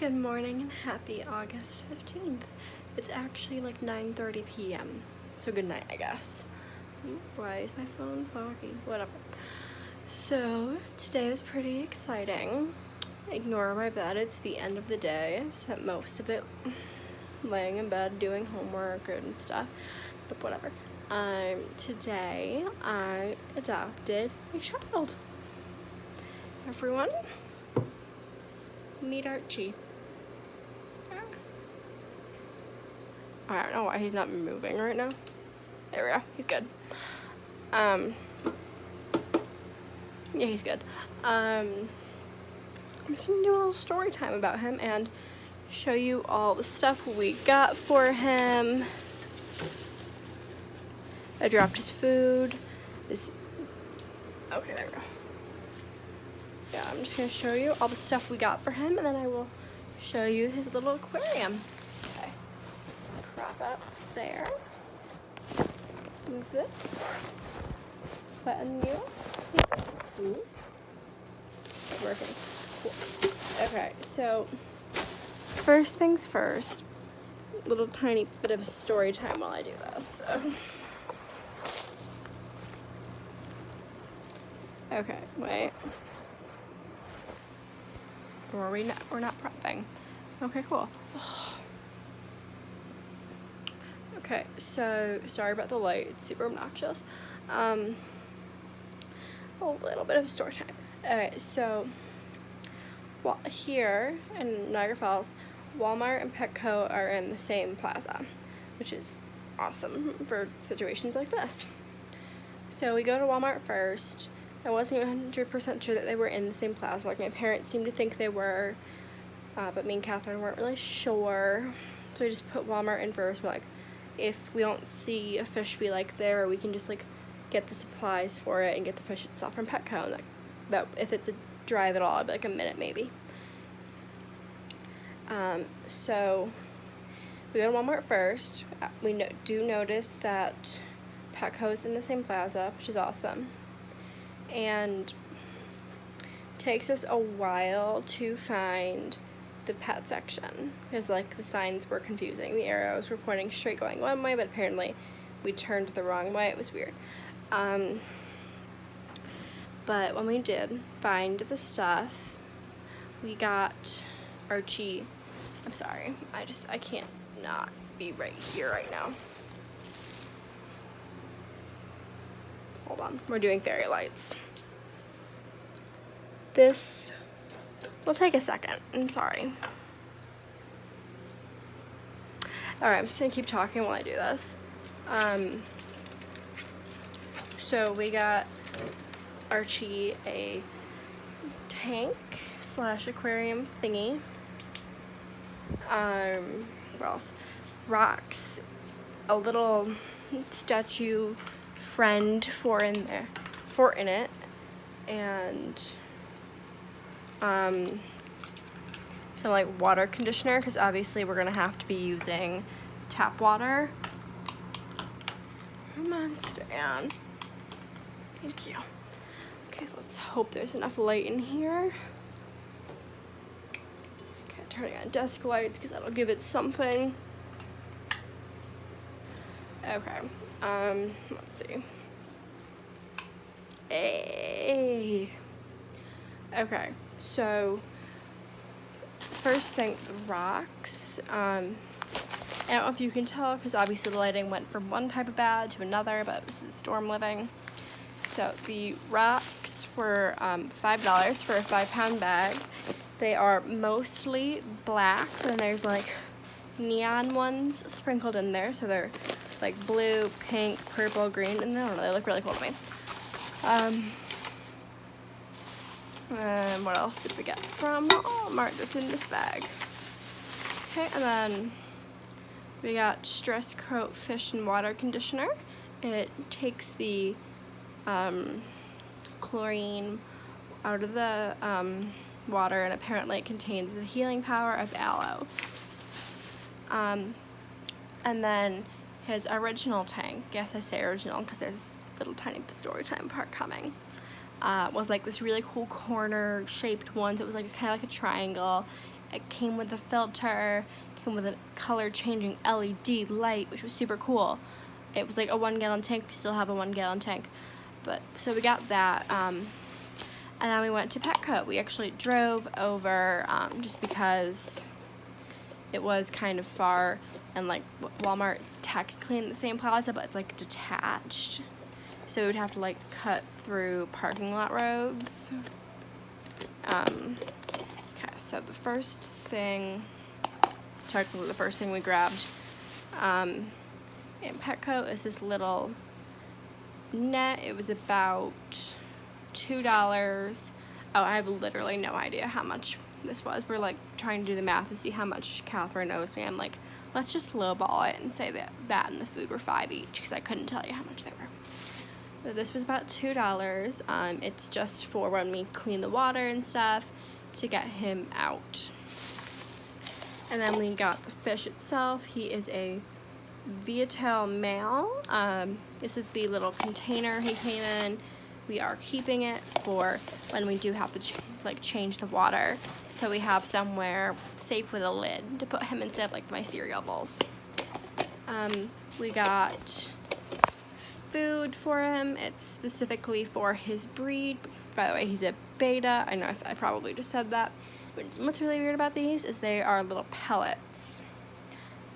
Good morning and happy August 15th. It's actually like 9:30 p.m. So good night, I guess. Why is my phone foggy? Whatever. So today was pretty exciting. Ignore my bed, it's the end of the day. I spent most of it laying in bed doing homework and stuff, but whatever. Today I adopted a child. Everyone, meet Archie. I don't know why he's not moving right now. There we go, he's good. Yeah, he's good. I'm just gonna do a little story time about him and show you all the stuff we got for him. I dropped his food. Okay, there we go. Yeah, I'm just gonna show you all the stuff we got for him, and then I will show you his little aquarium. Okay, crop up there. Move this. Button you. Ooh. It's working. Cool. Okay, so first things first. Little tiny bit of story time while I do this. So. Okay, wait. Or we're not prepping. Okay, cool. Okay, so sorry about the light, it's super obnoxious. A little bit of story time. Alright, so here in Niagara Falls, Walmart and Petco are in the same plaza, which is awesome for situations like this. So we go to Walmart first. I wasn't even 100% sure that they were in the same plaza. Like, my parents seemed to think they were, but me and Catherine weren't really sure. So we just put Walmart in first. We're like, if we don't see a fish we like there, we can just like get the supplies for it and get the fish itself from Petco. And like, that if it's a drive at all, it'd be like a minute maybe. So we go to Walmart first. We do notice that Petco's in the same plaza, which is awesome. And takes us a while to find the pet section because like the signs were confusing. The arrows were pointing straight going one way, but apparently we turned the wrong way. It was weird. But when we did find the stuff, we got Archie. I'm sorry, I can't not be right here right now. Hold on, we're doing fairy lights. This will take a second, I'm sorry. Alright, I'm just gonna keep talking while I do this. So we got Archie a tank / aquarium thingy. What else? Rocks, a little statue friend fort in it, and some like water conditioner, because obviously we're gonna have to be using tap water. Come on, Stan. Thank you. Okay, let's hope there's enough light in here. Okay, turning on desk lights because that'll give it something. Okay, let's see. Hey. Okay, so first thing, the rocks. I don't know if you can tell because obviously the lighting went from one type of bad to another, but this is storm living. So the rocks were $5 for a 5-pound bag. They are mostly black, and there's like neon ones sprinkled in there, so they're like blue, pink, purple, green, and I don't know, they look really cool to me. And what else did we get from Walmart that's in this bag? Okay, and then we got Stress Coat Fish and Water Conditioner. It takes the chlorine out of the water, and apparently it contains the healing power of aloe. And then his original tank, yes I say original because there's a little tiny story time part coming, was like this really cool corner shaped one, so it was like kind of like a triangle, It came with a filter, came with a color changing LED light, which was super cool. It was like a 1 gallon tank. We still have a 1 gallon tank. But so we got that. And then we went to Petco. We actually drove over just because it was kind of far, and like Walmart is technically in the same plaza, but it's like detached. So we'd have to like cut through parking lot roads. Okay, so the first thing, technically the first thing we grabbed in Petco is this little net. It was about $2. Oh, I have literally no idea how much this was. We're like trying to do the math to see how much Catherine owes me. I'm like, let's just lowball it and say that and the food were $5 each, because I couldn't tell you how much they were. So this was about $2. It's just for when we clean the water and stuff to get him out. And then we got the fish itself. He is a Viatel male. This is the little container he came in. We are keeping it for when we do have to change the water, so we have somewhere safe with a lid to put him instead of like my cereal bowls. We got food for him. It's specifically for his breed. By the way, he's a beta. I know I probably just said that. But what's really weird about these is they are little pellets.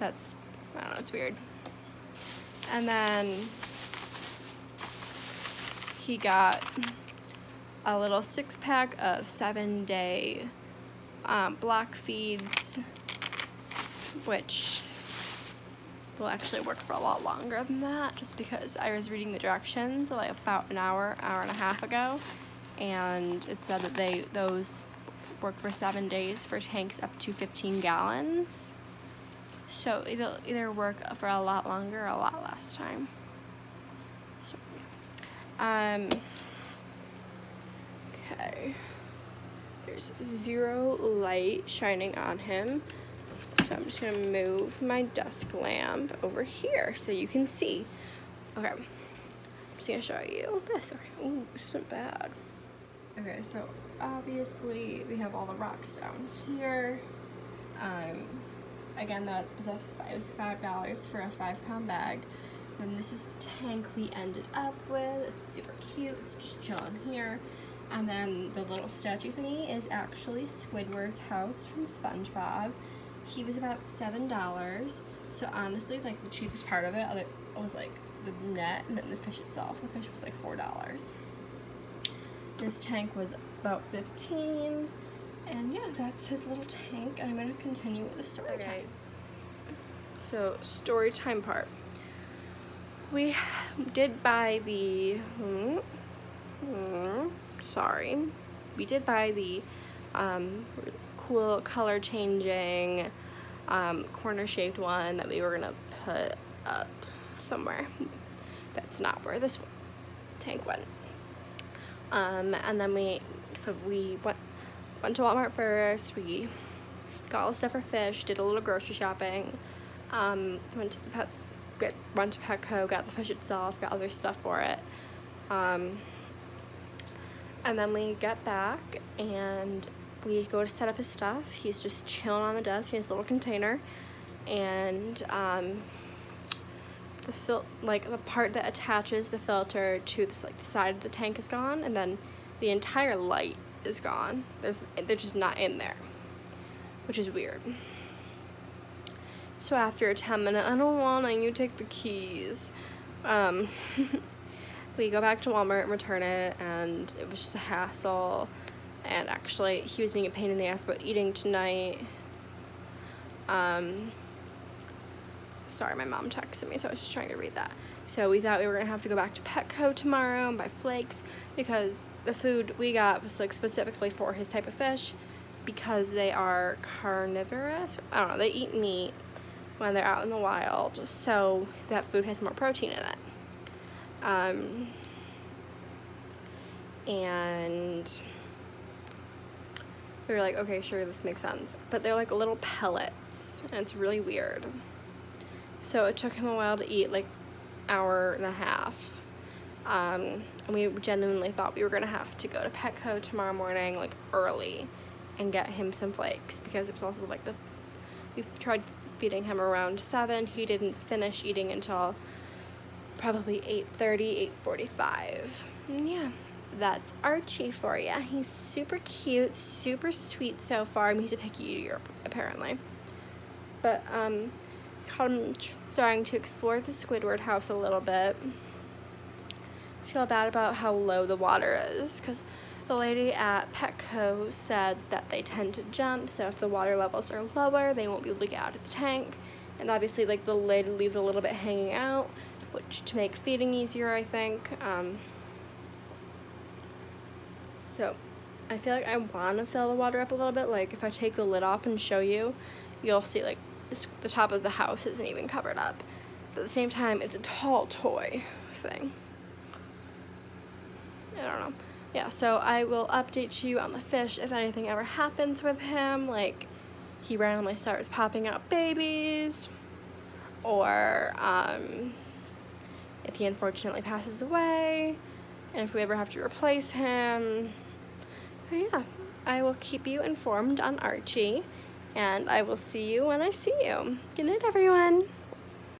I don't know, it's weird. And then he got a little 6-pack of 7-day block feeds, which will actually work for a lot longer than that, just because I was reading the directions like about an hour and a half ago, and it said that those work for 7 days for tanks up to 15 gallons. So it'll either work for a lot longer or a lot less time. So, yeah. Okay. There's zero light shining on him. So I'm just gonna move my desk lamp over here so you can see. Okay. I'm just gonna show you this. Okay. Ooh, this isn't bad. Okay, so obviously we have all the rocks down here. Again, it was $5 for a 5-pound bag. And this is the tank we ended up with. It's super cute. It's just chilling here. And then the little statue thingy is actually Squidward's house from SpongeBob. He was about $7. So honestly, like the cheapest part of it was like the net and then the fish itself. The fish was like $4. This tank was about $15. And yeah, that's his little tank. And I'm gonna continue with the story time. So story time part. We did buy the we did buy the cool color changing corner shaped one that we were gonna put up somewhere. That's not where this tank went. And then we went to Walmart first. We got all the stuff for fish, did a little grocery shopping, went to Petco, got the fish itself, got other stuff for it. And then we get back and we go to set up his stuff. He's just chilling on the desk in his little container, and the part that attaches the filter to this, like the side of the tank is gone, and then the entire light is gone. They're just not in there, which is weird. So after a 10-minute, I don't wanna, you take the keys. We go back to Walmart and return it, and it was just a hassle. And actually, he was being a pain in the ass about eating tonight. Sorry, my mom texted me, so I was just trying to read that. So we thought we were gonna have to go back to Petco tomorrow and buy flakes, because the food we got was like specifically for his type of fish, because they are carnivorous. I don't know, they eat meat when they're out in the wild, so that food has more protein in it. And we were like, okay, sure, this makes sense. But they're like little pellets, and it's really weird. So it took him a while to eat, like hour and a half. And we genuinely thought we were gonna have to go to Petco tomorrow morning, like early, and get him some flakes, because it was also like we tried feeding him around 7. He didn't finish eating until probably 8:30, 8:45. And yeah, that's Archie for you. He's super cute, super sweet so far. I mean, he's a picky eater apparently. But I'm starting to explore the Squidward house a little bit. I feel bad about how low the water is, because the lady at Petco said that they tend to jump, so if the water levels are lower, they won't be able to get out of the tank. And obviously, like, the lid leaves a little bit hanging out, which to make feeding easier, I think. So I feel like I want to fill the water up a little bit. Like, if I take the lid off and show you, you'll see, like, the top of the house isn't even covered up. But at the same time, it's a tall toy thing. I don't know. Yeah, so I will update you on the fish if anything ever happens with him, like he randomly starts popping out babies, or if he unfortunately passes away, and if we ever have to replace him. But yeah, I will keep you informed on Archie, and I will see you when I see you. Good night, everyone.